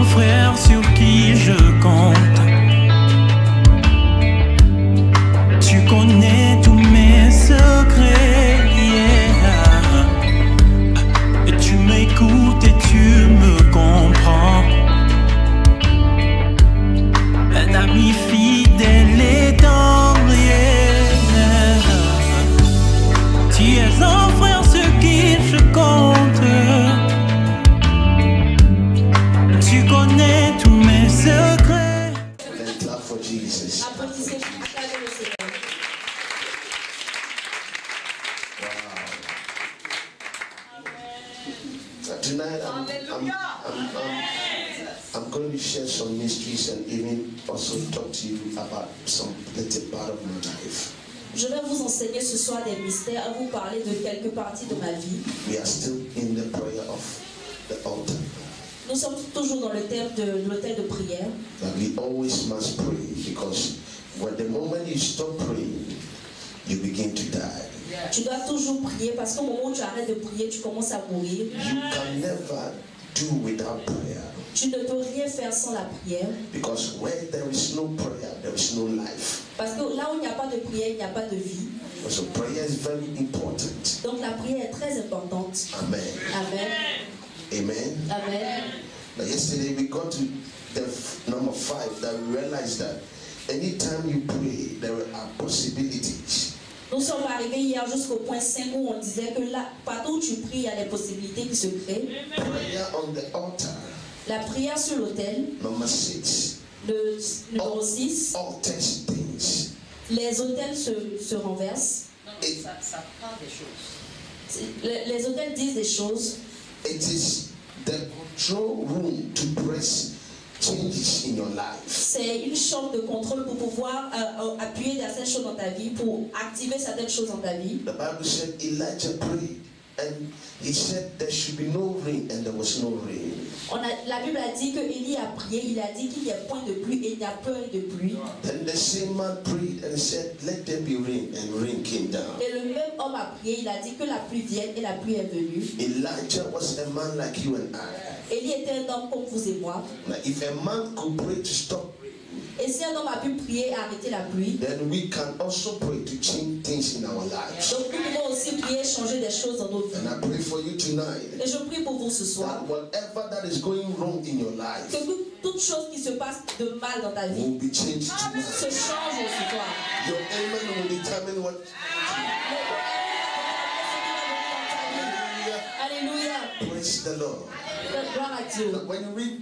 frères sur qui je compte. Tu connais tous mes secrets, yeah. Et tu m'écoutes et tu me comprends. Un ami fidèle et tendre, yeah. Tu es un frère sur qui je compte. Tu connais tous mes secrets. Then clap for Jesus. So tonight I'm going to share some mysteries and even also talk to you about some little part of my life. Je vais vous enseigner ce soir des mystères, à vous parler de quelques parties de ma vie. We are still in the prayer of the altar. Nous sommes toujours dans le thème de l'autel de prière. That we always must pray, because when the moment you stop praying, you begin to die. Tu dois toujours prier parce qu'au moment où tu arrêtes de prier, tu commences à mourir. You can never do without prayer. Tu ne peux rien faire sans la prière. Because where there is no prayer, there is no life. Parce que là où il n'y a pas de prière, il n'y a pas de vie. So prayer is very important. Donc la prière est très importante. Amen. Amen. Amen. Amen. Now yesterday we got to the number 5 that we realized that anytime you pray, there are possibilities. Nous sommes arrivés hier jusqu'au point 5 où on disait que là, partout où tu pries, il y a des possibilités qui se créent. Prayer on the altar. La prière sur l'autel. Number 6. Le numéro 6. Altars things. Les autels se renversent. Ça prend des choses. Les autels disent des choses. It is the control room to press changes in your life. C'est une chambre de contrôle pour pouvoir appuyer certaines choses dans ta vie, pour activer certaines choses dans ta vie. The Bible said Elijah prayed and he said there should be no rain, and there was no rain. La Bible a dit que Élie a prié, il a dit qu'il n'y a point de pluie et il n'y a pas de pluie. Then the same man prayed and said, let there be rain, and rain came down. Et le même homme a prié, il a dit que la pluie vienne et la pluie est venue. Elijah was a man like you and I. Élie était un homme comme vous et moi. Now, if a man could pray to stop, et si un homme a pu prier et arrêter la pluie, then we can also pray to change things in our lives. Donc nous pouvons aussi prier, changer des choses dans nos vies. And I pray for you tonight. Et je prie pour vous ce soir. That whatever that is going wrong in your life, que toute chose qui se passe de mal dans ta vie will be changed tonight. Se change ce soir. Your amen will determine what. Alléluia. Praise the Lord. Gloire à Dieu. When you read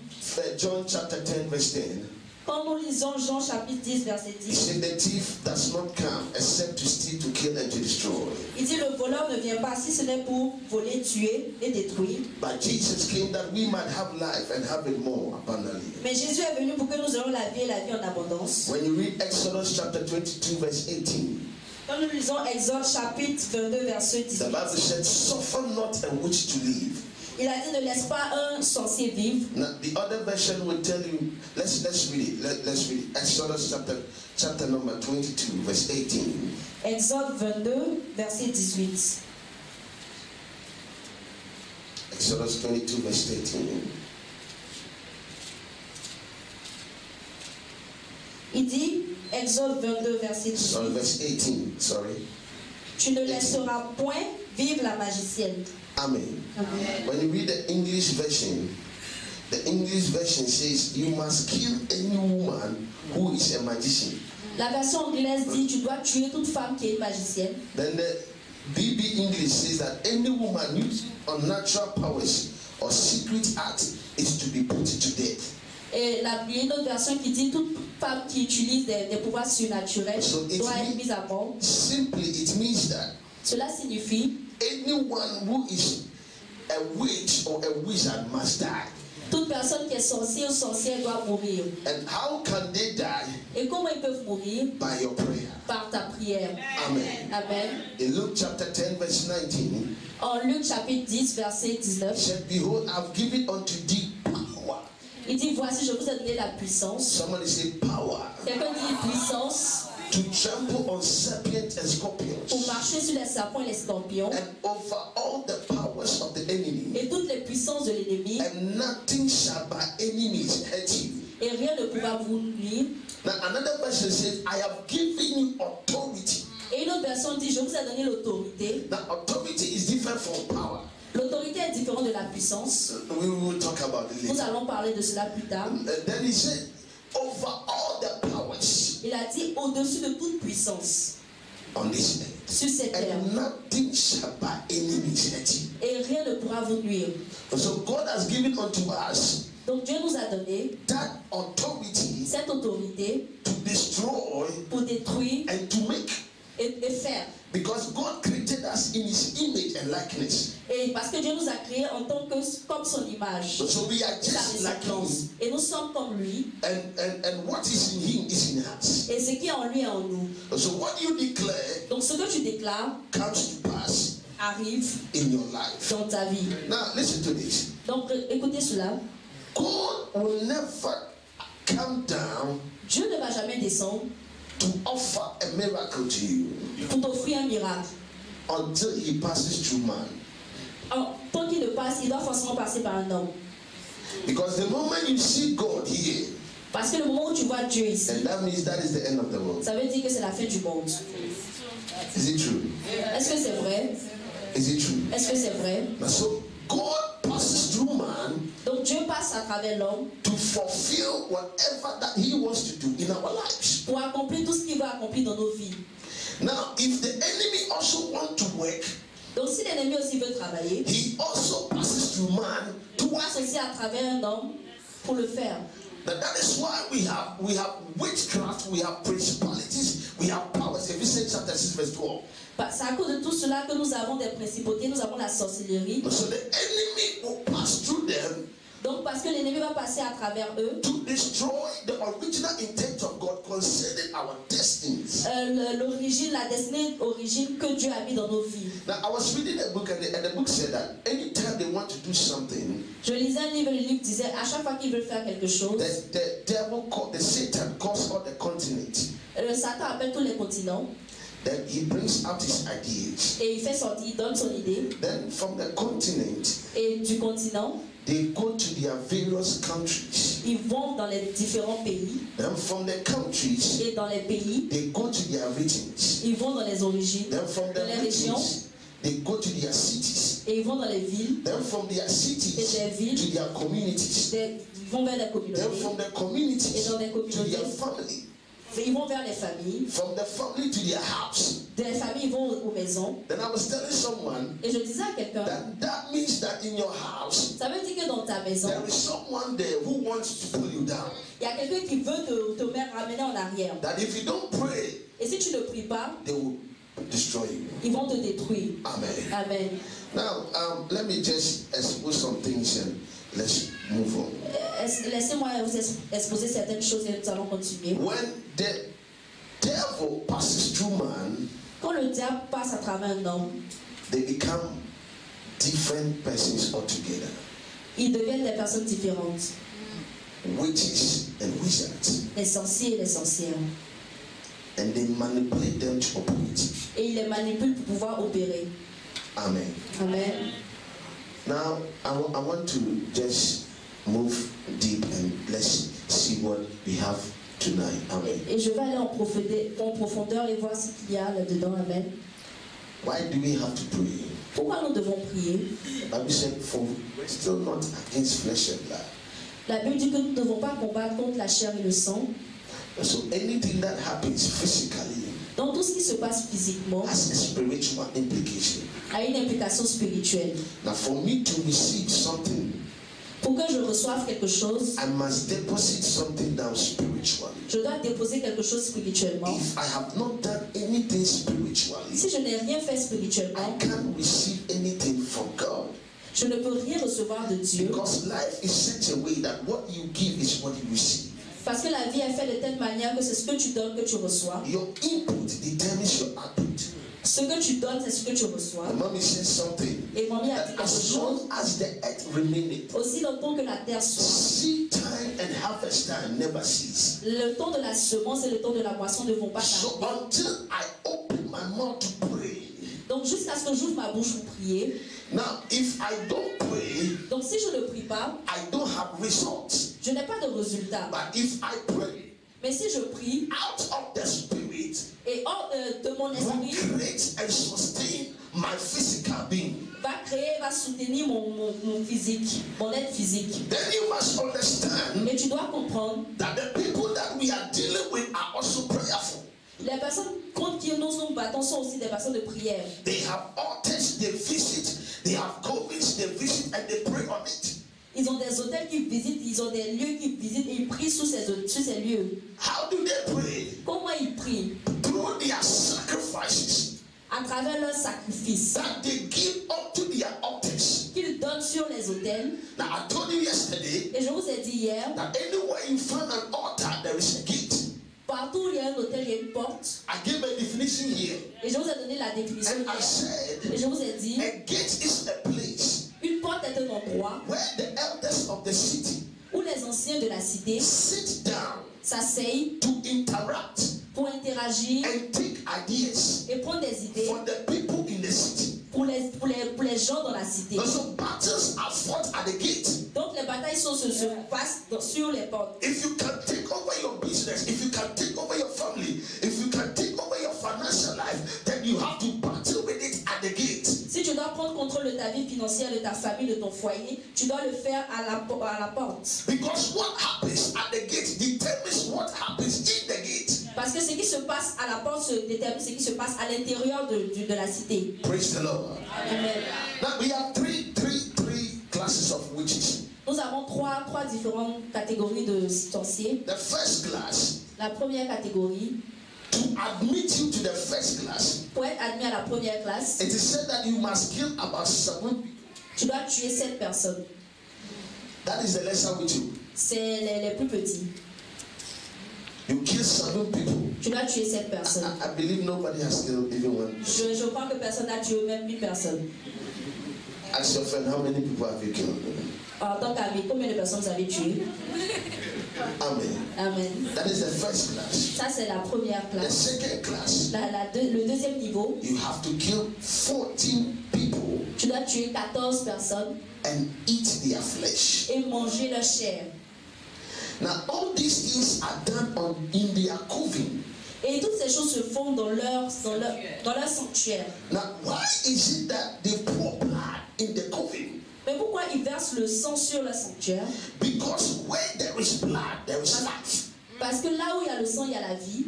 John chapter 10 verse 10. Quand nous lisons Jean chapitre 10 verset 10, he said the thief does not come except to steal, to kill and to destroy. Il dit le voleur ne vient pas si ce n'est pour voler, tuer et détruire. But Jesus came that we might have life and have it more abundantly. Mais Jésus est venu pour que nous ayons la vie et la vie en abondance. When you read Exodus chapter 22 verse 18. Quand nous lisons Exode chapitre 22 verset 18. The Bible said, "Suffer not a witch to live." Il a dit ne laisse pas un sorcier vivre. Now, the other version will tell you. Let's read it. Let's read it. Exodus chapter number 22, verse 18. Exode 22, verset 18. Exodus 22, verse 18. Il dit, Exode 22, verset 18. Sorry, verse 18. Sorry. Tu ne laisseras point vivre la magicienne. Amen. Amen. When you read the English version says you must kill any woman who is a magician. La version anglaise dit tu dois tuer toute femme qui est une magicienne. Then the BB English says that any woman using unnatural powers or secret acts is to be put to death. Et il y a une autre version qui dit toute femme qui utilise des pouvoirs surnaturels doit être mise à mort. Simply, it means that cela signifie anyone who is a witch or a wizard must die. Toute personne qui est sorcier ou sorcière doit mourir. And how can they die? Et comment ils peuvent mourir? By your prayer. Par ta prière. Amen. Amen. In Luke chapter 10 verse 19. En Luc chapitre 10 verset 19. He said, "Behold, I've given unto thee power." Il dit voici je vous ai donné la puissance. Somebody say power. Quelqu'un dit puissance. To trample on serpents and scorpions. Pour marcher sur les serpents et les scorpions. And over all the powers of the enemy. Et toutes les puissances puissance de l'ennemi. And nothing shall by any means hurt you. Et rien ne pourra vous nuire. Now another version says, I have given you authority. Et une autre version dit, je vous ai donné l'autorité. Now authority is different from power. L'autorité est différente de la puissance. We will talk about it Nous later. allons parler de cela plus tard. Then he said, over all the powers Il a dit au-dessus de toute puissance on this earth. sur cette terre. And nothing shall by any means hurt you. Et rien ne pourra vous nuire. So God has given unto us Donc Dieu nous a donné that authority cette autorité to destroy pour détruire and to make. et faire. Because God created us in his image and likeness. Et parce que Dieu nous a créés en tant que comme son image. So we are Sa just like ressemblance. him. Et nous sommes comme lui. And what is in him is in us. Et ce qui est en lui est en nous. So what you declare Donc ce que tu déclares comes to pass arrive in your life. dans ta vie. Now listen to this. Donc écoutez cela. God will never come down Dieu ne va jamais descendre to offer a miracle to you pour t'offrir un miracle. until he passes through man. Tant qu'il ne passe, il doit forcément passer par un homme. Because the moment you see God here, Parce que le moment où tu vois Dieu ici, and that means that is the end of the world. ça veut dire que c'est la fin du monde. Is it true? Est-ce que c'est vrai? Is it true? Est-ce que c'est vrai? Now, so God passes through man Donc Dieu passe à travers l'homme to fulfill whatever that he wants to do in our lives. pour accomplir tout ce qu'il veut accomplir dans nos vies. Now, if the enemy also wants to work, Donc si l'ennemi aussi veut travailler, he also passes through man to il work. passe aussi à travers un homme pour le faire. Now, that is why we have witchcraft, we have principalities, we have powers. Ephesians chapter 6 verse 12. C'est à cause de tout cela que nous avons des principautés, nous avons la sorcellerie. So the enemy will pass through them Donc parce que l'ennemi va passer à travers eux, to destroy the original intent of God concerning our destinies. l'origine, la destinée origine que Dieu a mis dans nos vies. Now, I was reading a book, and the book said that anytime they want to do something, Je lisais un livre et le livre disait à chaque fois qu'ils veulent faire quelque chose, the devil called, the Satan calls all the continent. Satan appelle tous les continents Then he brings out his ideas. et il fait sortir, il donne son idée. Then from the continent, Et du continent, they go to their various countries. ils vont dans les différents pays. Then from the countries, Et dans les pays, they go to their regions. ils vont dans les origines, Then from the dans les régions, regions, they go to their cities. et ils vont dans les villes, Then from their cities Et des villes. to their communities. ils vont vers les Then communautés, from the communities Et dans les to communautés. their family. ils vont vers les familles, From the family to their house. des familles ils vont aux maisons. Then I was telling someone Et je disais à quelqu'un, that means that in your house ça veut dire que dans ta maison, there is someone there who wants to pull you down. il y a quelqu'un qui veut te ramener en arrière. That if you don't pray, Et si tu ne pries pas, they will destroy you. ils vont te détruire. Amen. Amen. Now, let me just expose some things and let's move on. Laissez-moi vous exposer certaines choses et nous allons continuer. When the devil passes through man, Quand le diable passe à travers un homme, they become different persons altogether. ils deviennent des personnes différentes. Witches and wizards. Les sorciers et les sorcières. And they manipulate them to operate. Et ils les manipulent pour pouvoir opérer. Amen. Amen. Now, I want to just move deep and let's see what we have tonight. Amen. Et je vais aller en profondeur et voir ce qu'il y a là-dedans. Amen. Why do we have to pray? Pourquoi nous devons prier? The Bible said, for we're still not against flesh and blood. La Bible dit que nous ne devons pas combattre contre la chair et le sang. So anything that happens physically Donc tout ce qui se passe physiquement has a spiritual implication. a une implication spirituelle. Now, for me to receive something, Pour que je reçoive quelque chose, I must deposit something down spiritually. je dois déposer quelque chose spirituellement. If I have not done anything spiritually, Si je n'ai rien fait spirituellement, I can't receive anything from God. je ne peux rien recevoir de Dieu. Because life is such a way that what you give is what you receive. Parce que la vie est faite de telle manière que c'est ce que tu donnes que tu reçois. Your input determines your output. Ce que tu donnes, c'est ce que tu reçois. The mommy said something Et mamie a dit that quelque as chose. long as the earth remaineth, Aussi longtemps que la terre soit. seed time and harvest time never cease. Le temps de la semence et le temps de la moisson ne vont pas So tarder. until I open my mouth to pray, Donc Donc jusqu'à ce que j'ouvre ma bouche pour prier. Now, if I don't pray, donc si je ne prie pas, I don't have results. Je n'ai pas de résultat. But if I pray, mais si je prie, out of the spirit, et hors de mon esprit, create and sustain my physical being. va soutenir mon physique, mon être physique. Then you must understand. Et tu dois comprendre that the people that we are dealing with are also prayerful. Les personnes contre qui nous nous battons sont aussi des personnes de prière. They have altars they visit, they have covens they visit and they pray on it. Ils ont des hôtels qu'ils visitent, ils ont des lieux qu'ils visitent et ils prient sur ces lieux. How do they pray? Comment ils prient? Through their sacrifices. À travers leurs sacrifices. That they give up to their altars. Qu'ils donnent sur les autels. Now I told you yesterday. Et je vous ai dit hier. That anywhere you find an altar, there is a gate. Partout où il y a un hôtel, il y a une porte. I gave a definition here. Et je vous ai donné la définition. And I said, et je vous ai dit. A gate is a place. Une porte est un endroit. Where the elders of the city. Où les anciens de la cité. Sit down. S'asseyent. To interact. Pour interagir. And take ideas. Et prendre des idées. For the people in the city. Pour les gens dans la cité. So battles are fought at the gate. Donc les batailles se passent sur les portes. If you can take over your business, if you can take over your family, if you can take over your financial life, then you have to battle with it at the gate. Si tu dois prendre contrôle de ta vie financière, de ta famille, de ton foyer, tu dois le faire à la porte. Because what happens at the gate determines what happens in the gate. Parce que ce qui se passe à la porte détermine ce qui se passe à l'intérieur de la cité. Praise the Lord. Amen. Now we have three classes of witches. Nous avons trois différentes catégories de sorciers. The first class. La première catégorie. To admit you to the first class. Pour être admis à la première classe. It is said that you must kill about 7 people. Tu dois tuer 7 personnes. That is the lesser witch. C'est les plus petits. You kill 7 people. Tu dois tuer 7 personnes. I believe nobody has killed even one. Je crois que personne n'a tué même une personne. Ask your friend, how many people have you killed? En tant qu'ami, combien de personnes vous avez tué? Amen. Amen. That is the first class. Ça c'est la première classe. The second class. Le deuxième niveau. You have to kill 14 people. Tu dois tuer 14 personnes. And eat their flesh. Et manger leur chair. Now all these things are done in their coven. Et toutes ces choses se font dans leur sanctuaire. Now why is it that they pour blood in the coven? Mais pourquoi ils versent le sang sur le sanctuaire? Because where there is blood, there is life. Parce que là où il y a le sang, il y a la vie.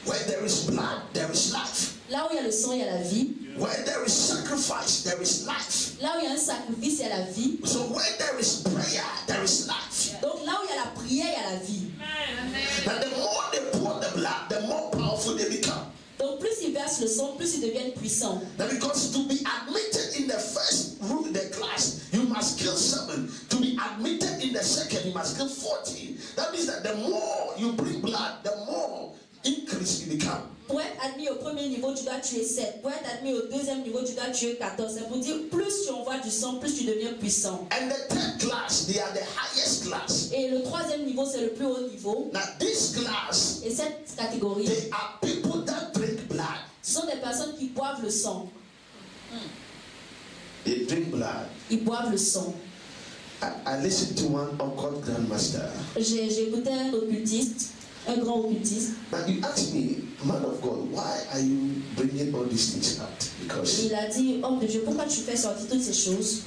Where there is blood, there is life. Là où il y a le sang, il y a la vie. Where there is sacrifice, there is life. Là où il y a un sacrifice, il y a la vie. So where there is prayer, there is life. Donc là où il y a la prière, il y a la vie. Now the more they pour the blood, the more powerful they become. Donc plus ils versent le sang, plus ils deviennent puissants. Now because to be admitted in the first room, the class, you must kill 7. To be admitted in the second, you must kill 14. That means that the more you bring blood, the more increase you become. Pour être admis au premier niveau, tu dois tuer 7. Pour être admis au deuxième niveau, tu dois tuer 14. C'est pour dire, plus tu envoies du sang, plus tu deviens puissant. And the third class, they are the highest class. Et le troisième niveau, c'est le plus haut niveau. Now this class, et cette catégorie, they are people that drink blood. Ce sont des personnes qui boivent le sang. They drink blood. Ils boivent le sang. I listened to one occult grandmaster. J'ai écouté un occultiste. Un grand occultiste. Now you ask me, man of God, why are you bringing all these things out? Because il a dit, homme de Dieu, pourquoi tu fais sortir toutes ces choses?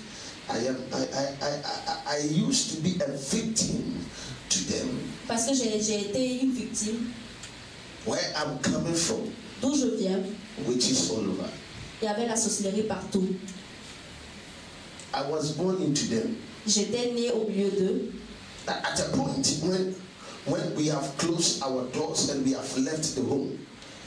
I used to be a victim to them. Parce que j'ai été une victime. Where I'm coming from. D'où je viens. Which is all over. Il y avait la sorcellerie partout. I was born into them. J'étais né au milieu d'eux. At a point when we have closed our doors and we have left the home.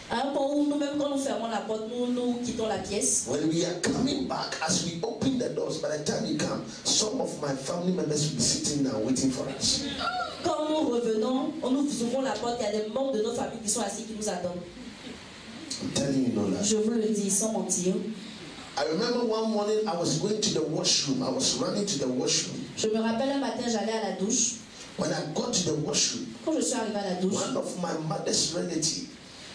À un point où nous-mêmes, quand nous fermons la porte, nous quittons la pièce. When we are coming back, as we open the doors, by the time you come, some of my family members will be sitting now waiting for us. Quand nous revenons, nous ouvrons la porte, il y a des membres de nos familles qui sont assis, qui nous attendent. I'm telling you no lie. Je vous le dis sans mentir. I remember one morning I was going to the washroom. I was running to the washroom. Je me rappelle un matin, j'allais à la douche. When I got to the washroom, quand je suis arrivé à la douche, one of my mother's relatives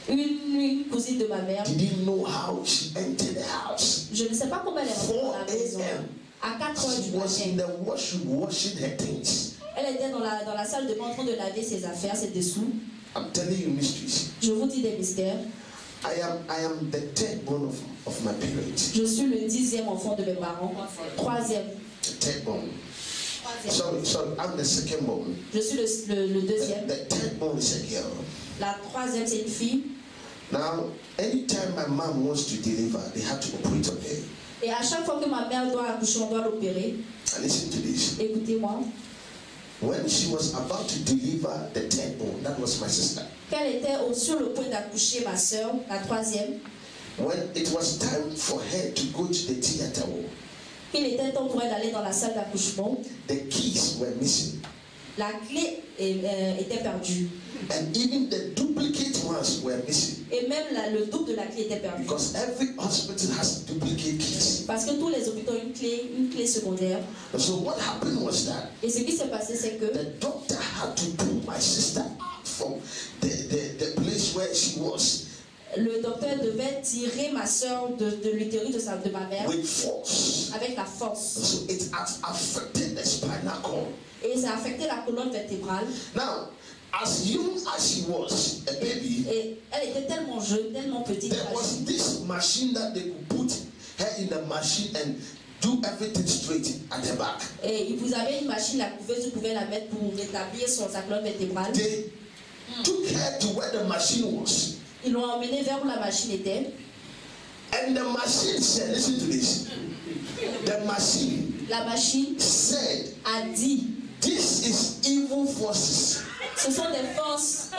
Une cousine de ma mère. Didn't know how she entered the house. Je ne sais pas comment elle est rentrée dans 4 la maison. a.m. À 4 heures She du was in matin. the washroom washing her things. Elle était dans la salle de bain en train de laver ses affaires, ses dessous. I'm telling you mysteries. Je vous dis des mystères. I am the third born of my parents. Je suis le 10e enfant de mes parents. 3e. The third born. Sorry, I'm the second born. Je suis le 2e. The third born is a girl. La 3e, c'est une fille. Now, anytime my mom wants to deliver, they have to operate on her. Et à chaque fois que ma mère doit accoucher, on doit l'opérer. And listen to this. Écoutez-moi. When she was about to deliver the third born, that was my sister. Quand elle était sur le point d'accoucher, ma soeur, la 3e, When it was time for her to go to the theater, il était temps pour elle d'aller dans la salle d'accouchement. the keys were missing. La clé était perdue. And even the duplicate ones were missing. Et même le double de la clé était perdu. Because every hospital has duplicate keys. Parce que tous les hôpitaux ont une clé secondaire. And so what happened was that Et ce qui s'est passé, c'est que the doctor had to pull my sister out from the place where she was le docteur devait tirer ma soeur de l'utérus de ma mère with force. avec la And force. so it has affected the spinal cord. Et ça a affecté la colonne vertébrale. Now, as young as she was, a baby, Et elle était tellement jeune, tellement petite. there was this machine that they could put her in the machine and do everything straight at the back. Et vous avez une machine, la couveuse, vous pouvez la mettre pour rétablir sa colonne vertébrale. They took her to where the machine was. Ils l'ont emmenée vers où la machine était. And the machine said, listen to this. The machine La machine said, a dit, this is evil forces. ce sont des forces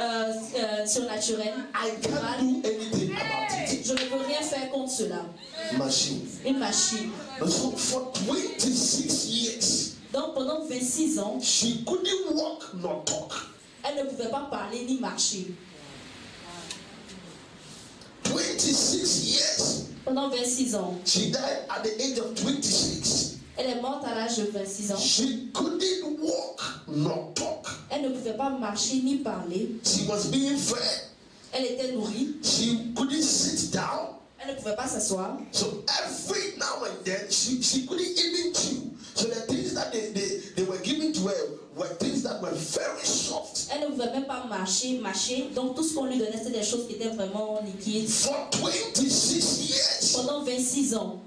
surnaturelles. I can't do anything about it. Je ne peux rien faire contre cela. Machine. Une machine. And so for 26 years, Donc pendant 26 ans, she couldn't walk nor talk. elle ne pouvait pas parler ni marcher. 26 years. Pendant 26 ans. She died at the age of 26. Elle est morte à l'âge de 26 ans. She couldn't walk nor talk. Elle ne pouvait pas marcher ni parler. She was being fed. Elle était nourrie. She couldn't sit down. Elle ne pouvait pas s'asseoir. So every now and then, she couldn't even chew. So the things that they were giving to her were things that were very soft. Elle ne pouvait même pas mâcher. Donc tout ce qu'on lui donnait, c'était des choses qui étaient vraiment liquides. For 26 years. Pendant 26 ans.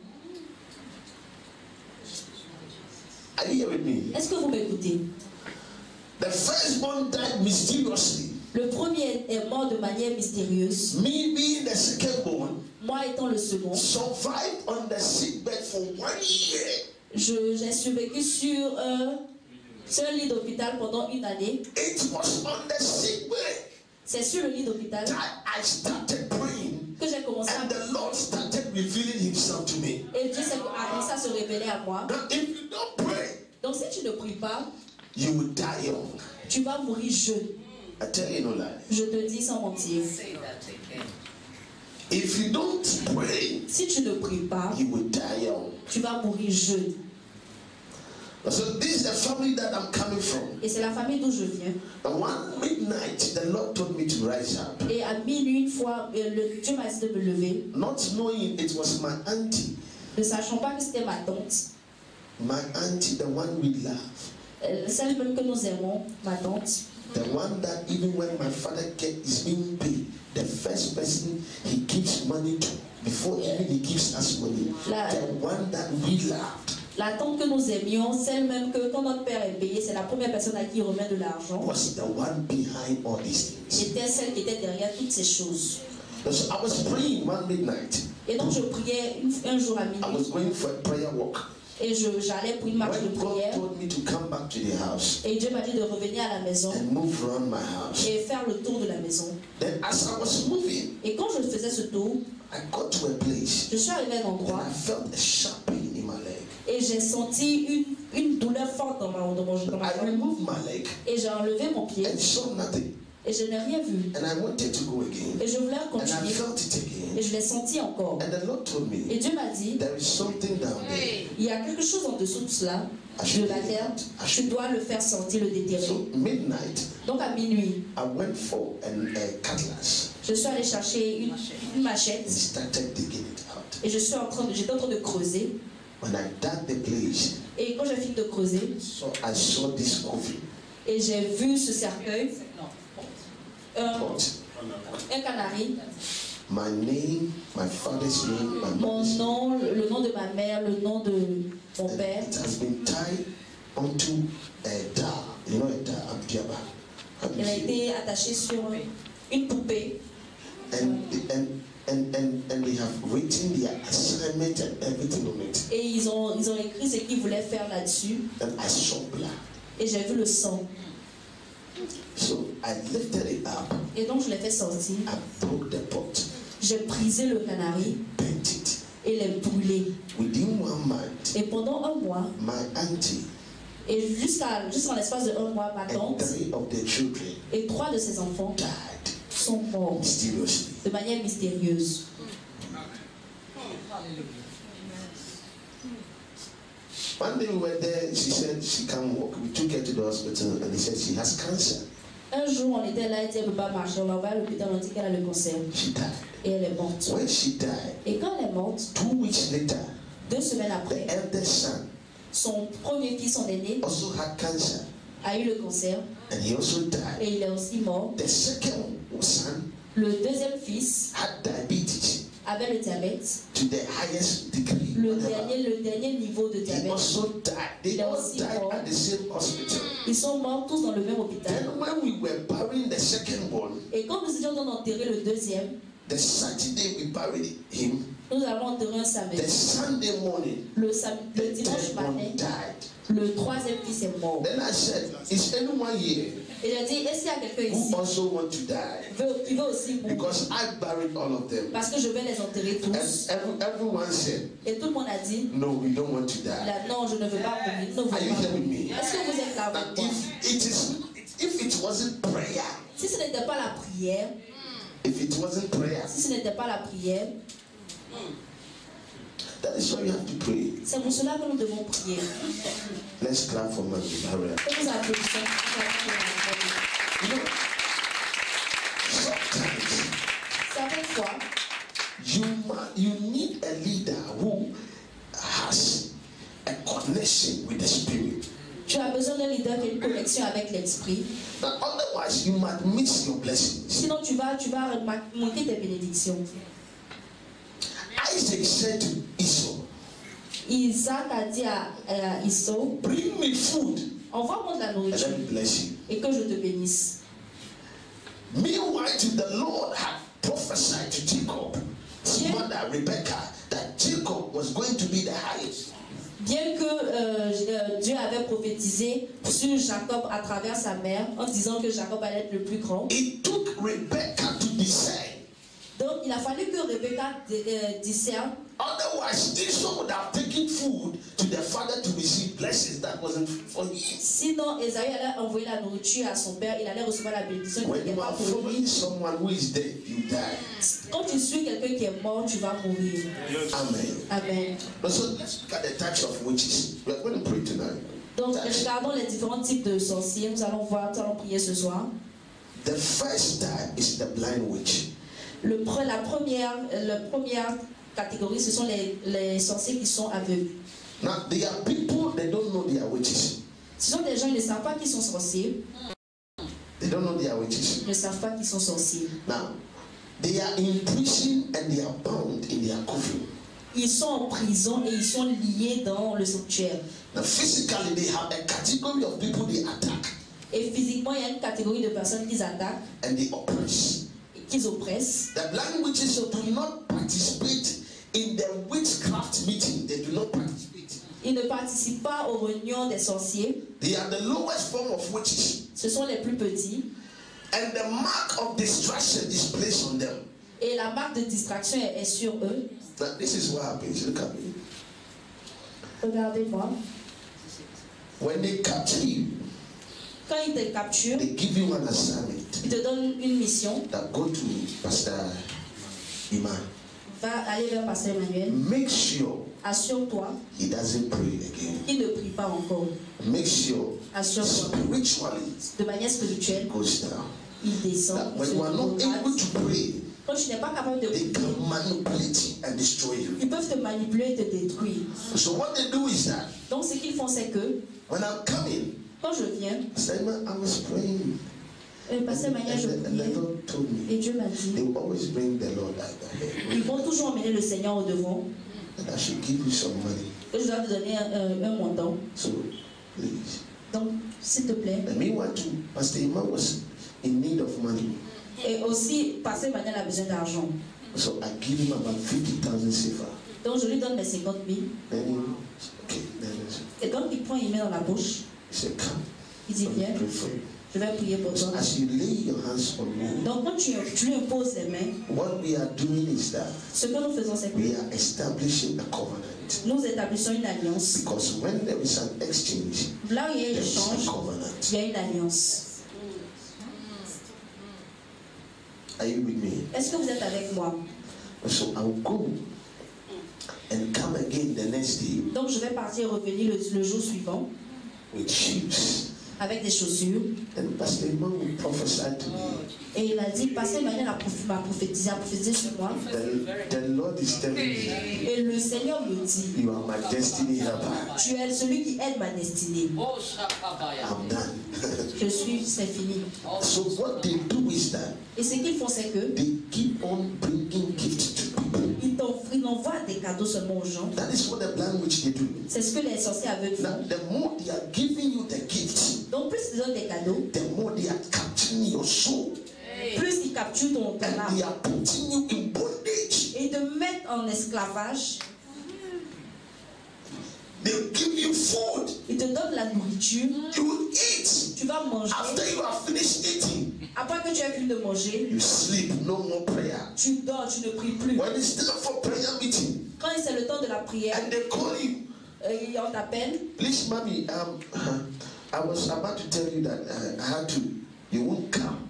Are you here with me? Est-ce que vous m'écoutez? The firstborn died mysteriously. Le premier est mort de manière mystérieuse. Me being the secondborn, Moi étant le second, survived on the sickbed for 1 year. j'ai survécu sur un lit d'hôpital pendant 1 année. It was on the sickbed C'est sur le lit d'hôpital that I started praying, que j'ai commencé à and the Lord started revealing Himself to me. et Dieu a commencé à se révéler à moi. Now, if you don't pray, Donc si tu ne pries pas, you will die young. tu vas mourir jeune. I tell you no lie. Je te dis sans mentir. Say that again. If you don't pray, Si tu ne pries pas, you will die young. tu vas mourir jeune. So this is the family that I'm coming from. Et c'est la famille d'où je viens. And one midnight, the Lord told me to rise up, Et à minuit, une fois, Dieu m'a dit de me lever, not knowing it was my auntie, ne sachant pas que c'était ma tante, my auntie, the one we love, celle même que nous aimons, ma tante, the one that even when my father is being paid, the first person he gives money to, before even he gives us money, the one that we loved, la tante que nous aimions, celle même que quand notre père est payé, c'est la première personne à qui il remet de l'argent, was the one behind all these things. était celle qui était derrière toutes ces choses. So I was praying one midnight. Et donc je priais un jour à I was minuit going for a prayer walk. et j'allais pour une marche de When God prière told me to come back to the house et Dieu m'a dit de revenir à la maison and move around my house, et faire le tour de la maison. then as I was moving, Et quand je faisais ce tour, I got to a place je suis arrivée à un and endroit I felt a sharp pain in my leg. et j'ai senti une douleur forte dans ma jambe. I removed my leg Et j'ai enlevé mon pied and saw nothing. et je n'ai rien vu. And I wanted to go again. Et je voulais And I continuer felt it again. et je l'ai senti encore. And the Lord told Et me, Dieu m'a dit, there is something down there. il y a quelque chose en dessous de cela, de la terre, tu dois le faire sortir, le déterrer. So midnight, Donc à minuit, I went for a cutlass. Je suis allé chercher une machette. and started digging it out. Et j'étais en train de creuser. When I dug the place, Et quand j'ai fini de creuser, so I saw this coffin. et j'ai vu ce cercueil, Pot. un canari, My name, my father's name, my mon mother's name. nom, le nom de ma mère, le nom de mon père. It has been tied onto a dar. You know a dar, Abdiaba. Il a été attaché sur une poupée. And they have written their assignment and everything on it. Et ils ont écrit ce qu'ils voulaient faire là-dessus. And I saw blood. Et j'ai vu le sang. So I lifted it up. Et donc je l'ai fait sortir. I broke the pot. J'ai brisé le canari Bent it. et l'ai brûlé. Within 1 month, Et pendant un mois, my auntie et jusqu'en l'espace de un mois, ma and tante 3 of the children et 3 de ses enfants died sont morts mysteriously. de manière mystérieuse. One day we were there, she said she can't walk. We took her to the hospital and they said she has cancer. Un jour, on était là, elle dit elle ne peut pas marcher. On l'a envoyée à l'hôpital, on dit qu'elle a le cancer. She died. Et elle est morte. When she died, Et quand elle est morte, 2 weeks later, 2 semaines the après, eldest son son premier fils, son aîné, also had cancer a eu le cancer and he also died. et il est aussi mort. The second son Le deuxième fils had diabetes avait le diabète, to the highest degree. le dernier niveau de He diabète. also died. They Il a all aussi died mort. at the same hospital. Ils sont morts tous dans le même hôpital. Then when we were burying the second one, Et quand nous étions en train d'enterrer le deuxième, the Saturday we buried him, nous avons enterré un samedi. the Sunday morning, Le the dimanche third matin, one died. le troisième fils est mort. Then I said, is anyone here Et j'ai dit, est-ce qu'il y a quelqu'un who ici also want to die? qui veut aussi mourir? Because I buried all of them. Parce que je vais les enterrer tous. And everyone said, Et tout le monde a dit, no, we don't want to die. là, non, je ne veux pas mourir. Nous ne voulons Are you pas hearing mourir. me? Est-ce que vous êtes là Now, avec moi? if it wasn't prayer, Si ce n'était pas la prière, if it wasn't prayer, si ce n'était pas la prière, that is why you have to pray. c'est pour cela que nous devons prier. Let's clap for Maggie Barrier. Et nous applaudissons. You know, sometimes Certaines fois, you need a leader who has a connection with the spirit. tu as besoin d'un leader qui a une connexion avec l'esprit. Now, otherwise, you might miss your blessings. Sinon, tu vas manquer tes bénédictions. Isaac said to Esau, Isaac a dit à Esau, bring me food envoie-moi de la and nourriture let me bless you. et que je te bénisse. Meanwhile, the Lord had prophesied to Jacob, his mother Rebecca, that Jacob was going to be the highest. Bien que Dieu avait prophétisé sur Jacob à travers sa mère en disant que Jacob allait être le plus grand. It took Rebecca to discern. Donc il a fallu que Rebecca discerne. Otherwise, Esau would have taken food to the father to receive blessings that wasn't for him. Sinon, Esaü allait envoyer la nourriture à son père, il allait recevoir la bénédiction qui When n'était you pas are pour following lui. someone who is dead, you die. Quand tu suis quelqu'un qui est mort, tu vas mourir. Amen. Amen. So let's look at the types of witches. We are going to pray tonight. Donc regardons les différents types de sorciers. Nous allons prier ce soir. The first type is the blind witch. La première catégorie, ce sont les sorciers qui sont aveugles. Now, there are people, they don't know they are witches. Ce sont des gens qui ne savent pas qu'ils sont sorciers. They don't know they are witches. Ils ne savent pas qu'ils sont sorciers. Now, they are in prison and they are bound in their coffin. Ils sont en prison et ils sont liés dans le sanctuaire. Now, physically, they have a category of people they attack Et physiquement, il y a une catégorie de personnes qu'ils attaquent, and they oppress. qu'ils oppressent. The blind witches do not participate in the witchcraft meeting. They do not participate. Ils ne participent pas aux réunions des sorciers. They are the lowest form of witches. Ce sont les plus petits. And the mark of distraction is placed on them. Et la marque de distraction est sur eux. Now, this is what happens. Look at me. Regardez-moi. When they capture you, Quand ils te capturent, they give you an assignment. ils te donnent une mission. That go to Pastor Iman. Va aller vers Pasteur Emmanuel. Make sure Assure-toi he doesn't pray again. qu'il ne prie pas encore. Make sure Assure-toi spiritually de manière spirituelle goes down. il descend. That when you are not able to pray, Quand tu n'es pas capable de they prier, can manipulate and destroy you. ils peuvent te manipuler et te détruire. So what they do is that Donc ce qu'ils font, c'est que when I'm coming, quand je viens, I say, man, I was praying. passer manière, je And the priais. Lord told me Et Dieu m'a dit, they will always bring the Lord at the head. ils vont toujours emmener le Seigneur au devant. And I should give you some money. Et je dois te donner un montant. So please. Donc, s'il te plaît. And meanwhile, too, Pastor Iman was in need of money. Et aussi, passer manière a besoin d'argent. So I give him about 50,000 sefa. Donc, je lui donne mes 50 000. Then he, okay, then Et donc, il prend, il met dans la bouche. he said, come. Il dit, Let viens, me pray for you. je vais prier pour So toi. as you lay your hands on me, Donc, quand tu lui imposes les mains, what we are doing is that ce que nous faisons, c'est que we are establishing a covenant. nous établissons une alliance. Because when there is an exchange, Là où il y a un there is a échange, covenant. il y a une alliance. Are you with me? Est-ce que vous êtes avec moi? So I'll go and come again the next day Donc, je vais partir et revenir le jour suivant with shoes. avec des chaussures. And Pastor Iman will prophesy to me. Et il a dit, Pasteur Emmanuel m'a prophétisé sur moi. The Lord is telling me, Et le Seigneur me dit, you are my destiny helper. tu es celui qui aide ma destinée. I'm done. C'est fini. So what they do is that Et ce qu'ils font, c'est que they keep on bringing gifts to people. ils envoient des cadeaux seulement aux gens. That is what the blind witch they do. C'est ce que les sorciers aveugles Now, font. the more they are giving you the gifts, Donc, plus ils donnent des cadeaux, the more they are capturing your soul plus ils capturent ton and âme they are putting you in bondage. et te mettent en esclavage. They give you food, Ils te donnent la nourriture. you will eat. Tu vas manger. After you have finished eating, Après que tu as fini de manger, you sleep, no more prayer. tu dors, tu ne pries plus. When it's time for prayer meeting Quand c'est le temps de la prière, and they call you, on t'appelle. please, mommy, I was about to tell you that I had to, you won't come.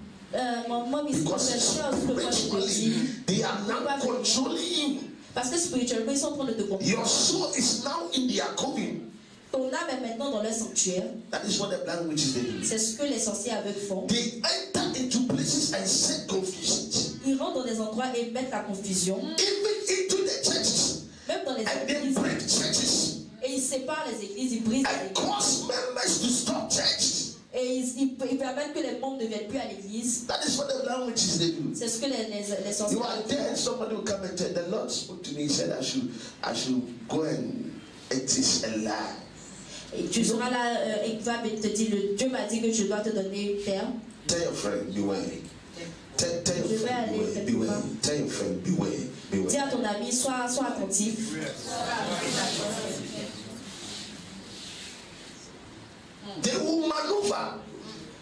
Maman, Because spiritually, they are now controlling you. parce que spirituellement, ils sont en train de te contrôler. Your soul is now in their coven. Ton âme est maintenant dans leur sanctuaire. That is what the blind witches they do. C'est ce que les sorciers aveugles font. They enter into places and set confusion. Ils rentrent dans des endroits et mettent la confusion. Even into the churches. Même dans les And they églises. break churches. Et ils séparent les églises, ils brisent les And églises. cause members to stop church. Et ils permettent que les membres ne viennent plus à l'église. That is what the blind witches they do. C'est ce que les sorciers You are aveugles there and font. somebody will come and tell the Lord spoke to me. He said I should go and it is a lie. Et tu seras là et va te dire, Dieu m'a dit que je dois te donner une terre. Tell your friend, beware. Tell your Je vais friend, aller beware, quelque beware. part. Tell your friend, beware, Dis beware. à ton ami, sois attentif. They will maneuver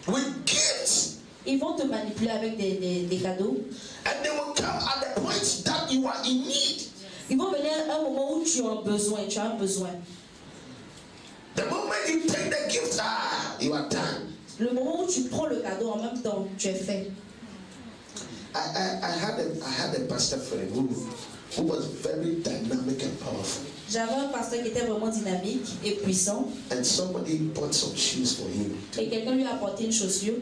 with gifts Ils vont te manipuler avec des cadeaux. and they will come at the point that you are in need. Ils vont venir à un moment où tu as besoin, tu as un besoin. The moment you take the gift, you are done. Le moment où tu prends le cadeau en même temps, tu es fait. I had a pastor friend who was very dynamic and powerful. J'avais un pasteur qui était vraiment dynamique et puissant. And somebody bought some shoes for him. Et quelqu'un lui a apporté une chaussure.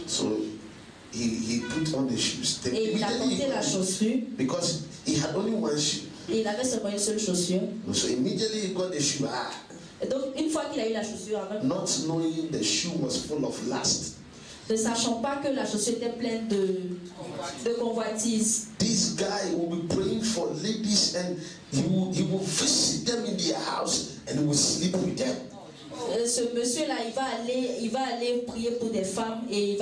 So he put on the shoes. Then Et il a immediately porté la chaussure. because he had only one shoe. Et il avait seulement une seule chaussure. So immediately he got the shoe. Et donc, une fois qu'il a eu la chaussure, Not knowing the shoe was full of lust. ne sachant pas que la chaussure était pleine de convoitises. This guy will be praying for ladies and he will visit them in their house and he will sleep with them. Ce monsieur-là, il va aller prier pour des femmes et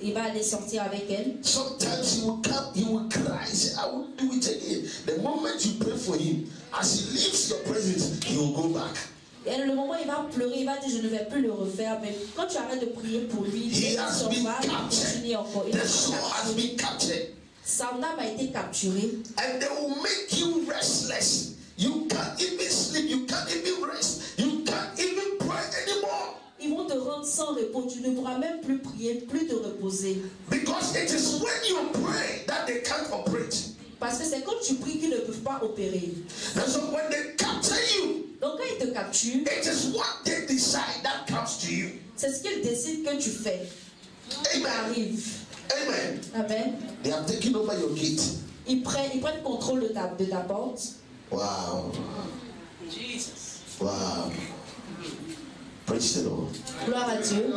il va aller sortir avec elles. Sometimes he will come, he will cry, say, I will do it again. The moment you pray for him, as he leaves your presence, he will go back. Et le moment où il va pleurer, il va dire je ne vais plus le refaire. Mais quand tu arrêtes de prier pour lui, He il has been va continuer encore. captured. The soul has been captured. Son âme a été capturée. And they will make you restless. You can't even sleep. You can't even rest. You can't even pray anymore. Ils vont te rendre sans repos. Tu ne pourras même plus prier, plus te reposer. Because it is when you pray that they can't operate. Parce que c'est quand tu pries qu'ils ne peuvent pas opérer. And so when they capture you, Donc quand ils te capturent, it is what they decide that comes to you. c'est ce qu'ils décident que tu fais. Qui Amen. arrive. Amen. Amen. They have taken over your gate. Ils prennent contrôle de ta porte. Wow. Jesus. Wow. Praise the Lord. Gloire à Dieu.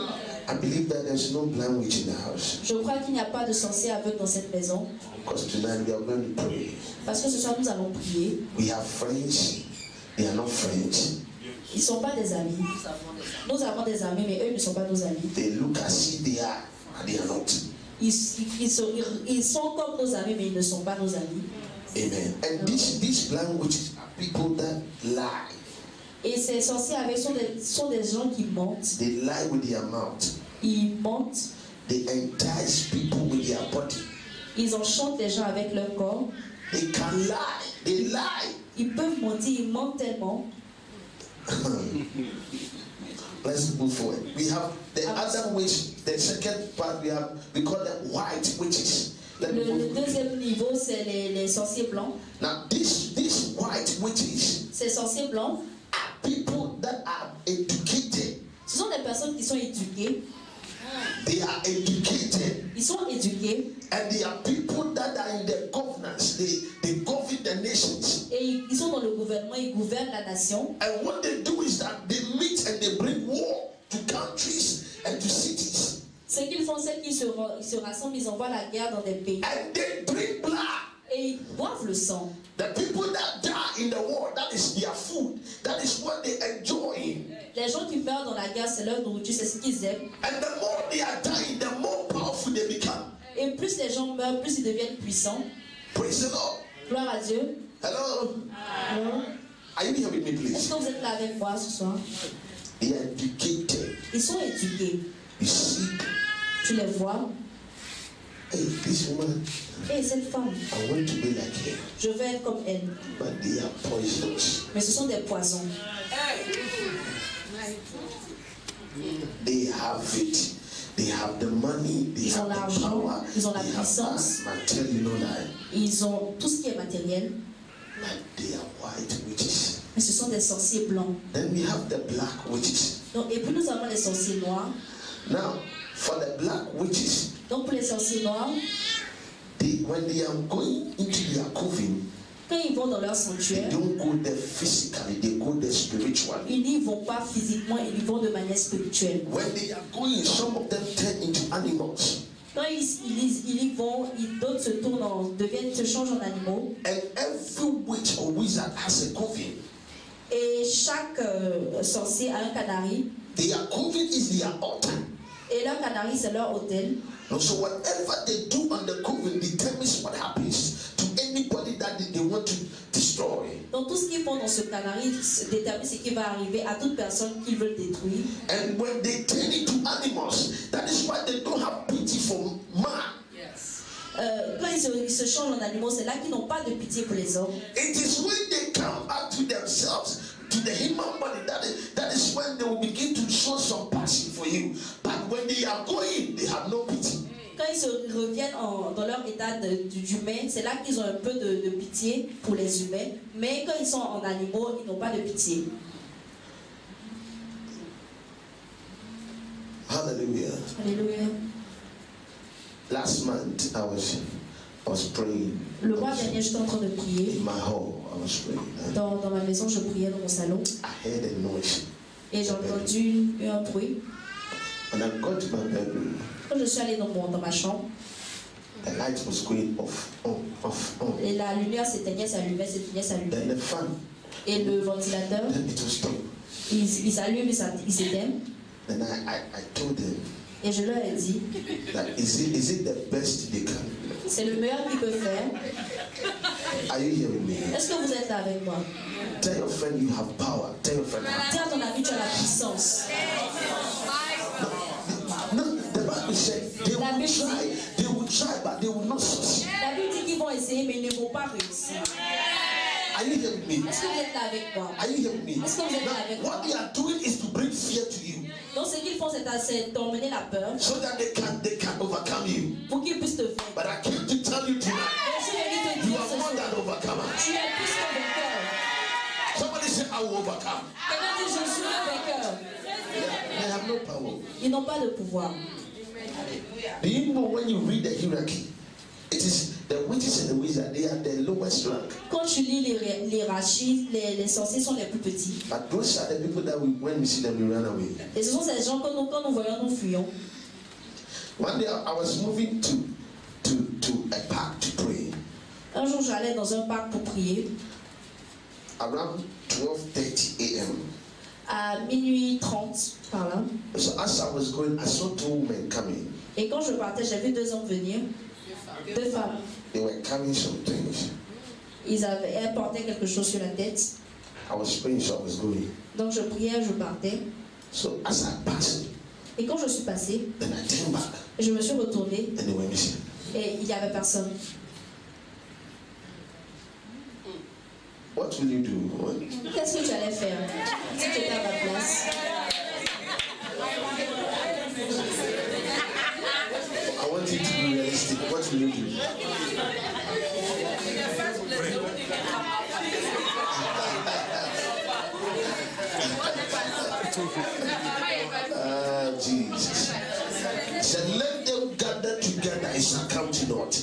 I believe that there's no blind witch in the house. Je crois qu'il n'y a pas de sorcier aveugle dans cette maison. Because tonight we are going to pray. Parce que ce soir nous allons prier. We have friends. They are not friends. Ils ne sont pas des amis. Nous avons des amis, mais eux ne sont pas nos amis. They look as if they are, but they are not. Ils sont comme nos amis, mais ils ne sont pas nos amis. Amen. And these blind witches are people that lie. Et ces sorciers avec sont des gens qui mentent. They lie with their mouth. Ils mentent. They entice people with their body. Ils enchantent les gens avec leur corps. They can lie. They lie. Ils peuvent mentir, ils mentent tellement. Let's move forward. We have the other witch. The second part we call them white witches. Le deuxième niveau, c'est les sorciers blancs. Now these white witches Ces sorciers blancs, are people that are educated. ce sont des personnes qui sont éduquées. They are educated. Ils sont éduqués. And they are people that are in the governance. They govern the nations. Et ils sont dans le gouvernement, ils gouvernent la nation. And what they do is that they meet and they bring war to countries and to cities. Ce qu'ils font, c'est qu'ils se rassemblent, ils envoient la guerre dans des pays. And they drink blood. Et ils boivent le sang. The people that die in the war, that is their food. That is what they enjoy. Les gens qui meurent dans la guerre, c'est leur nourriture, c'est ce qu'ils aiment. And the more they are dying, the more powerful they become. Et plus les gens meurent, plus ils deviennent puissants. Praise the Lord. Gloire à Dieu. Hello. Alors, Are you here with me, est-ce please? que vous êtes là avec moi ce soir? They are educated. Ils sont éduqués. You see, Tu les vois. hey, this woman, Et cette femme, I want to be like her. je veux être comme elle. But they are poisonous. Mais ce sont des poisons. They have it. They have the money. They Ils ont have the l'argent, power. ils ont la They have puissance. that material life. Ils ont tout ce qui est matériel. But they are white witches. Mais ce sont des sorciers blancs. Then we have the black witches. Donc, et puis nous avons les sorciers noirs. Now, for the black witches, Donc pour les sorciers noirs, when they are going into their coven, quand ils vont dans leur they sanctuaire, don't go there physically, they go there spiritually. ils n'y vont pas physiquement, ils y vont de manière spirituelle. When they are going, some of them turn into animals. Quand ils y vont, d'autres se changent en animaux. And every witch or wizard has a coven. Et chaque sorcier a un canari. Their coven is their altar. Et leur canari, c'est leur autel. And so whatever they do on the coven determines what happens to anybody that they want to destroy. Donc tout ce qu'ils font dans ce canari détermine ce qui va arriver à toute personne qu'ils veulent détruire. And when they turn into animals, that is why they don't have pity for man. Quand ils se changent en animaux, c'est là qu'ils n'ont pas de pitié pour les hommes. It is when they come back to themselves, to the human body, that is when they will begin to show some passion for you. But when they are going, they have no pity. Quand ils se reviennent dans leur état d'humain, c'est là qu'ils ont un peu de pitié pour les humains. Mais quand ils sont en animaux, ils n'ont pas de pitié. Hallelujah. Alléluia. Last month I was praying. Le mois dernier, j'étais en train de prier. In my hall, I was praying. Dans ma maison, je priais dans mon salon. I heard a noise. Et j'ai entendu un bruit. When I got to my bedroom, Quand je suis allée dans ma chambre, the light was going off, on. et la lumière s'éteignait, s'allumait, s'éteignait, s'allumait. Then the fan, Et le ventilateur, then it will stop. il s'allume, il s'éteint. Then I told them Et je leur ai dit, that is it the best they can? c'est le meilleur qu'ils peuvent faire. Are you hearing me? Est-ce que vous êtes là avec moi? Tell your friend you have power. Tell your friend. Dis à ton ami, tu as la puissance. No, the Bible said they will try, but they will not succeed. La Bible dit qu'ils vont essayer, mais ils ne vont pas réussir. Are you hearing me? Est-ce que vous êtes là avec moi? Are you hearing me? Est-ce que vous êtes là avec Now, moi? what they are doing is to bring fear to you, Donc ce qu'ils font, c'est d'emmener la peur so that they can overcome you. pour qu'ils puissent te vaincre. But I came to tell you tonight, Et je vais te you dire are ce more soir, than overcomer. tu es plus qu'un vainqueur. Somebody say, I will overcome. Quelqu'un dit, je suis un vainqueur. They have no power. Ils n'ont pas de pouvoir. Do you know when you read the hierarchy, it is the witches and the wizards, they are the lowest rank. Quand tu lis les hiérarchies, les sorciers sont les plus petits. But those are the people that when we see them, we run away. Et ce sont ces gens que quand nous voyons, nous fuyons. One day I was moving to a park to pray. Un jour, j'allais dans un parc pour prier. Around 12:30 a.m. À minuit 30, par là. So as I was going, I saw two women coming. Et quand je partais, j'ai vu deux hommes venir. Deux femmes. They were carrying some things. Elles portaient quelque chose sur la tête. I was praying, so I was going. Donc je priais, je partais. So as I passed, Et quand je suis passée, then I turned back, je me suis retournée and they were missing. et il n'y avait personne. What will you do? What? Qu'est-ce que tu allais faire si tu étais à ma place? I want you to be realistic. What will you do? Jesus. Said, let them gather together, it shall come to naught.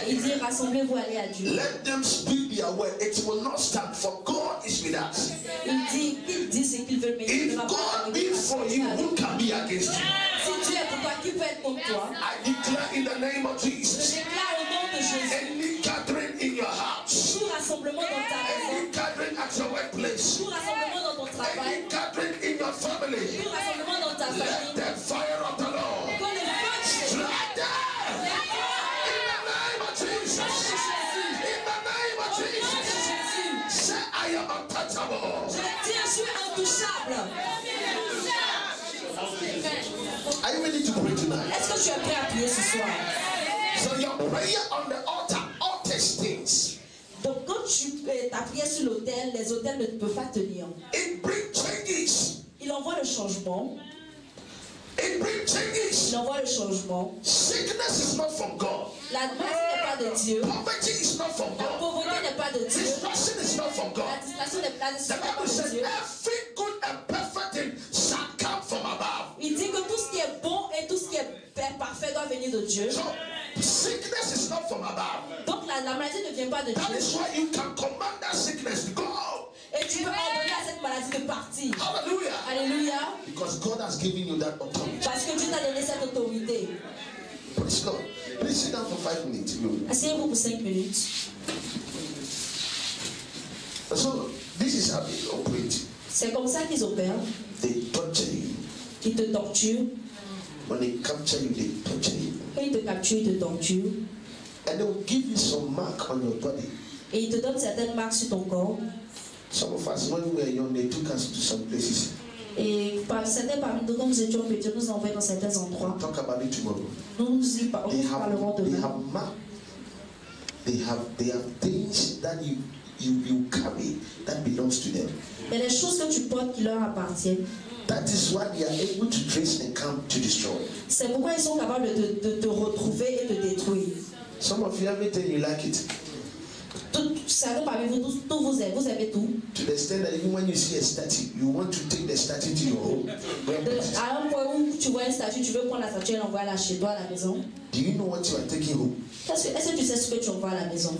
Il dit, rassemblez-vous, allez à Dieu. Let them speak their word, it will not stand, for God is with us. Il dit ce qu'il veut, mais il ne If va pas God be for you, who can be against you? Si Dieu est pour toi, qui peut être contre toi? I declare in the name of Je Jesus, déclare au nom de Jésus, any gathering in your house, tout rassemblement dans ta maison, any gathering at your workplace, tout rassemblement dans ton travail, any gathering in your family, tout rassemblement dans ta let famille, the fire of the Lord quand le feu de Jésus, strike them in the name of Jesus. In the name of Jesus, say I am untouchable. je dis, je suis intouchable. Are you ready to pray tonight? Est-ce que tu es prêt à prier ce soir? So your prayer on the altar alters things. Donc quand ta prière sur l'autel, les autels ne peuvent pas tenir. It brings changes. Il envoie le changement. It brings changes. Il envoie le changement. Sickness is not from God. La maladie n'est pas de Dieu. Poverty is not from La God. pauvreté n'est pas de Dieu. Destruction is not from La God. distraction n'est pas The de Bible says Dieu. every good and perfect thing shall come from above. Il dit que tout ce qui est bon et tout ce qui est parfait doit venir de Dieu. So sickness is not from above. Donc la maladie ne vient pas de That Dieu. is why you can command that sickness to go. Et tu peux ordonner à cette maladie de partir. Hallelujah. Alléluia. Because God has given you that authority. Parce que Dieu t'a donné cette autorité. Praise God. Please sit down for 5 minutes. Asseyez-vous pour 5 minutes. So this is how they operate. C'est comme ça qu'ils opèrent. They torture you. Ils te torturent. When they capture you, they torture you. Quand ils te capturent, ils te torturent. And they will give you some mark on your body. Et ils te donnent certaines marques sur ton corps. Some of us, when we were young, they took us to some places. Et certains parmi nous, quand nous étions petits, nous envoyons dans certains endroits. Talk about it tomorrow. Nous parlerons They demain. have mark. They have things that you carry that belongs to them. Il y a des choses que tu portes qui leur appartiennent. That is why they are able to trace and come to destroy. C'est pourquoi ils sont capables de te retrouver et de détruire. Some of you, everything you like it. Certains parmi vous, vous aimez tout. To the extent that even when you see a statue, you want to take the statue to your home. À un point où tu vois une statue, tu veux prendre la statue et l'envoyer chez toi à la maison. Do you know what you are taking home? Est-ce que tu sais ce que tu envoies à la maison?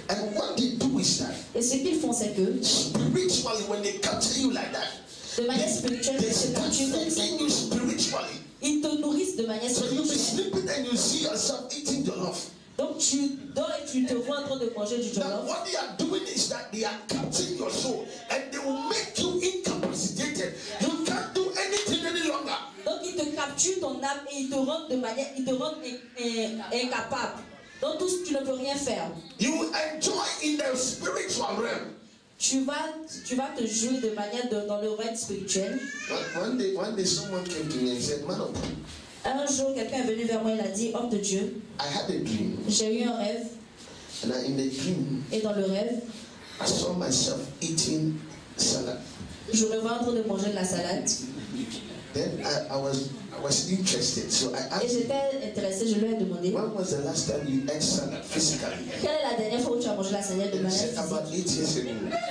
And what they do is that Et ce qu'ils font, c'est que, spiritually, when they capture you like that, de manière spirituelle, they ils te start capturent comme ça. feeding you spiritually. Ils te nourrissent de manière So you'll be spirituelle. sleeping and you see yourself eating jollof. Donc tu dors et tu te vois en train de manger du Now jollof. what they are doing is that they are capturing your soul and they will make you incapacitated. You can't do anything any longer. Donc ils te capturent ton âme et ils te rendent incapable. Donc tout ce tu ne peux rien faire. You will enjoy in the spiritual realm. Tu vas te jouer de manière dans le règne spirituel. One day someone came to me and said, "Man of God, Un jour, quelqu'un est venu vers moi et il a dit, homme de Dieu, I had a dream, j'ai eu un rêve. and in the dream, Et dans le rêve, I saw myself eating salad. Je me vois en train de manger de la salade. Then I was interested, so I Et asked him, j'étais intéressée, je lui ai demandé, when was the last time you ate salad physically? quelle est la dernière fois où tu as mangé la salade de And he manière said, about physique? 8 years ago.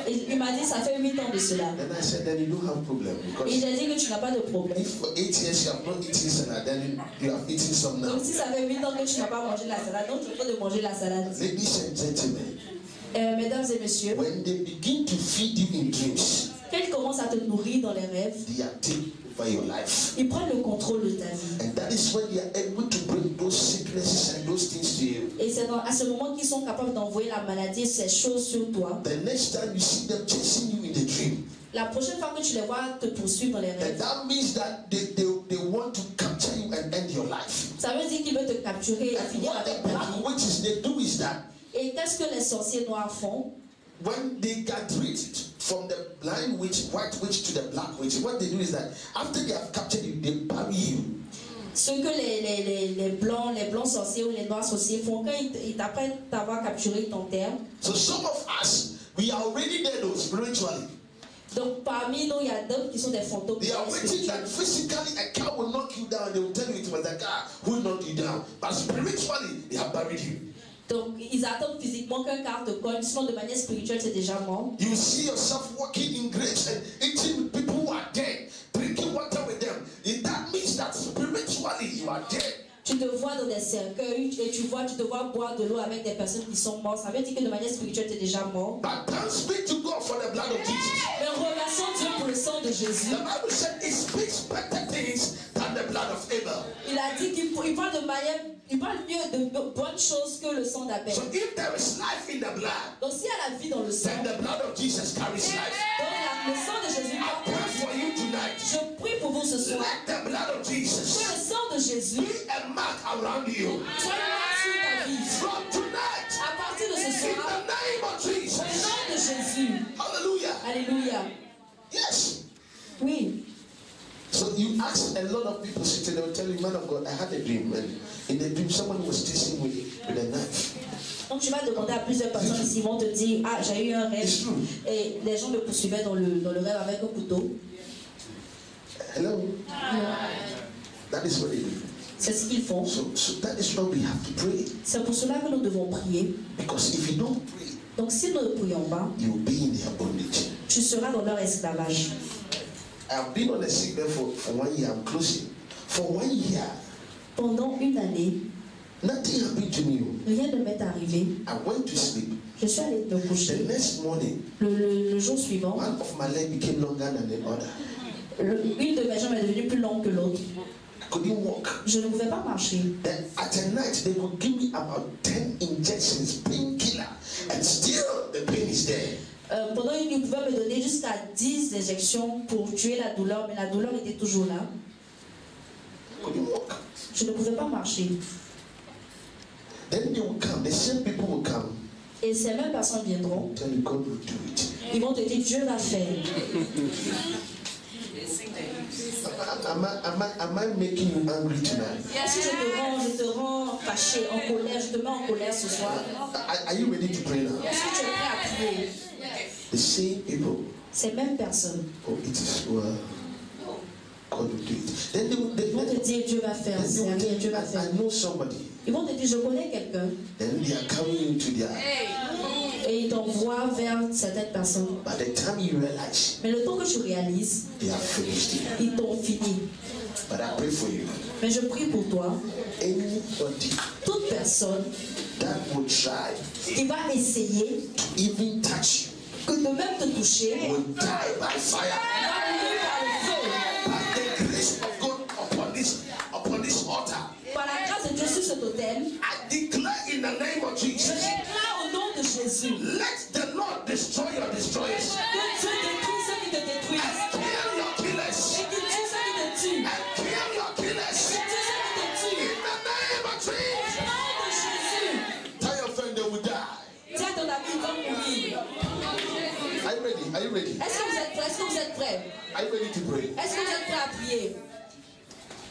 Et il m'a dit, ça fait 8 ans de cela. Then I said, then you don't have problem, Et because il a dit que tu n'as pas de problème. if for 8 years you have not eaten salad, then you have eaten some now. Donc si ça fait 8 ans que tu n'as pas mangé la salade, donc tu peux de manger la salade. Ladies and gentlemen, Mesdames et messieurs, when they begin to feed you in dreams, quand ils commencent à te nourrir dans les rêves, they are taking over your life. ils prennent le contrôle de ta vie. And that is when they are able to bring those sicknesses and those things to you. Et c'est à ce moment qu'ils sont capables d'envoyer la maladie, ces choses sur toi. The next time you see them chasing you in the dream, La prochaine fois que tu les vois te poursuivre dans les and rêves, that means that they want to capture you and end your life. ça veut dire qu'ils veulent te capturer et And finir what the avec toi. people witches they do is that Et qu'est-ce que les sorciers noirs font? when they get rid from the blind witch, white witch to the black witch, what they do is that after they have captured you, they bury you. Ce que les blancs sorciers ou les noirs sorciers font, quand ils t'apprennent t'avoir capturé, ils t'enterrent. So some of us, we are already dead though, spiritually. Donc parmi nous, il y a d'autres qui sont des fantômes. They are waiting that physically a car will knock you down. They will tell you it was a car who knocked you down. But spiritually, they have buried you. Donc ils attendent physiquement qu'un car te colle, sinon de manière spirituelle c'est déjà mort. You see yourself walking in graves and eating with people who are dead, drinking water with them. That means that spiritually you are dead. Tu te vois dans des cercueils et tu te vois boire de l'eau avec des personnes qui sont mortes. Ça veut dire que de manière spirituelle tu es déjà mort. But thanks be to God for the blood of Jesus. Mais remercions Dieu pour le sang de Jésus. The Bible said it speaks better things than the blood of Abel. Il a dit qu'il parle de manière, il parle mieux de bonnes choses que le sang d'Abel. So if there is life in the blood, Donc s'il y a la vie dans le sang, then the blood of Jesus carries life. donc le sang de Jésus I pray for you tonight. Je prie pour vous ce soir. Let the blood of Que Jesus le sang de Jésus be a mark around you. soit une marque sur ta vie. From tonight, À partir de ce in soir, the name of au Jesus. nom de Jésus. Hallelujah. Alléluia. Yes. Oui. So you ask a lot of people sitting, they will tell you, man of God, I had a dream. And in the dream, someone was chasing me with a knife. Donc tu vas demander à plusieurs personnes ici, ils vont te dire, ah j'ai eu un rêve It's true. et les gens me poursuivaient dans le rêve avec un couteau. Hello? That is what they do. C'est ce qu'ils font. So that is why we have to pray. C'est pour cela que nous devons prier. Because if you don't pray, Donc si nous ne prions pas, you will be in their bondage. tu seras dans leur esclavage. I have been on a sick bed for 1 year. I'm closing. For 1 year, Pendant une année, nothing happened to me. rien ne m'est arrivé. I went to sleep. Je suis allée me The coucher. next morning, Le jour suivant, one of my legs became longer than the other. une de mes jambes est devenue plus longue que l'autre. I couldn't walk. Je ne pouvais pas marcher. Then at the night, they would give me about 10 injections, painkiller, and still the pain is there. Pendant une nuit, ils pouvaient me donner jusqu'à 10 injections pour tuer la douleur, mais la douleur était toujours là. I couldn't walk. Je ne pouvais pas marcher. Then they will come, the same people will come, Et ces mêmes personnes viendront. tell you God will do it. Ils vont te dire, Dieu va faire. Am I making you angry tonight? Est-ce que je te rends fâché, en colère, je te mets en colère ce soir? Are you ready to pray now? Est-ce que tu es prêt à prier? The same people. Ces mêmes personnes, Oh, it is well. God will do it. Then ils vont te dire, Dieu va faire, then they will Seigneur, tell Dieu you, va faire. I know somebody. Ils vont te dire, je connais quelqu'un. Then they are coming into their. Et ils t'envoient vers certaines personnes. By the time you realize, Mais le temps que tu réalises, they have finished it. ils t'ont fini. But I pray for you. Mais je prie pour toi, Anybody toute personne that will try qui va essayer to even touch que de même te toucher, you will die by fire. va mourir par le feu. By the grace of God upon this altar, Par la grâce de Dieu sur cet autel, I declare in the name of je Jesus, déclare au nom de Jésus let the Lord destroy your destroyers que Dieu détruit ceux qui te détruisent and kill your killers et qu'il tue ceux qui te tuent. and kill your killers Il tue ceux qui te tuent. in the name of Au Jesus. nom de Jésus. Tell your friend they will die. Dis à ton ami, il va mourir. Are you ready? Are you ready? Est-ce que vous êtes prêts? Est-ce que vous êtes prêts? Are you ready to pray? Est-ce que vous êtes prêts à prier?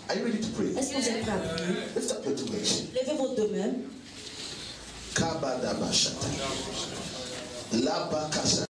Are you ready to pray? Est-ce que vous êtes prêts à prier? Lift up your two hands. Levez vos deux mains. Kabadabashata. Labakasa.